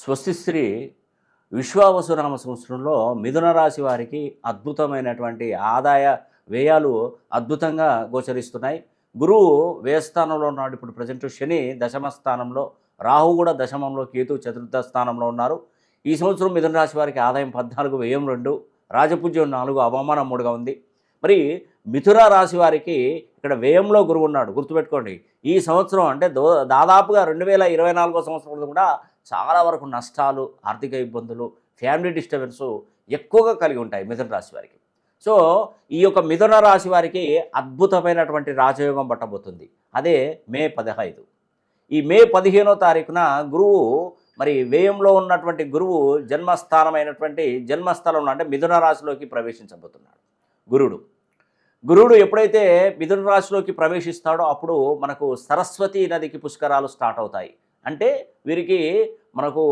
స్వస్తిశ్రీ విశ్వావసునామ సంవత్సరంలో మిథున రాశి వారికి అద్భుతమైనటువంటి ఆదాయ వ్యయాలు అద్భుతంగా గోచరిస్తున్నాయి. గురువు వ్యయస్థానంలో ఉన్నాడు. ఇప్పుడు ప్రజెంట్ శని దశమ స్థానంలో, రాహు కూడా దశమంలో, కేతు చతుర్థ స్థానంలో ఉన్నారు. ఈ సంవత్సరం మిథున రాశి వారికి ఆదాయం 14, వ్యయం 2, రాజపూజ్యం 4, అవమానం 3గా ఉంది. మరి మిథున రాశి వారికి ఇక్కడ వ్యయంలో గురువు ఉన్నాడు. గుర్తుపెట్టుకోండి, ఈ సంవత్సరం అంటే దాదాపుగా 2024 సంవత్సరం కూడా చాలా వరకు నష్టాలు, ఆర్థిక ఇబ్బందులు, ఫ్యామిలీ డిస్టర్బెన్సు ఎక్కువగా కలిగి ఉంటాయి మిథున రాశి వారికి. సో ఈ యొక్క మిథున రాశి వారికి అద్భుతమైనటువంటి రాజయోగం పట్టబోతుంది. అదే మే 15. ఈ మే 15వ తారీఖున గురువు, మరి వ్యయంలో ఉన్నటువంటి గురువు జన్మస్థానమైనటువంటి జన్మస్థలంలో అంటే మిథున రాశిలోకి ప్రవేశించబోతున్నాడు. గురుడు ఎప్పుడైతే మిథున రాశిలోకి ప్రవేశిస్తాడో అప్పుడు మనకు సరస్వతి నదికి పుష్కరాలు స్టార్ట్ అవుతాయి. అంటే వీరికి మనకు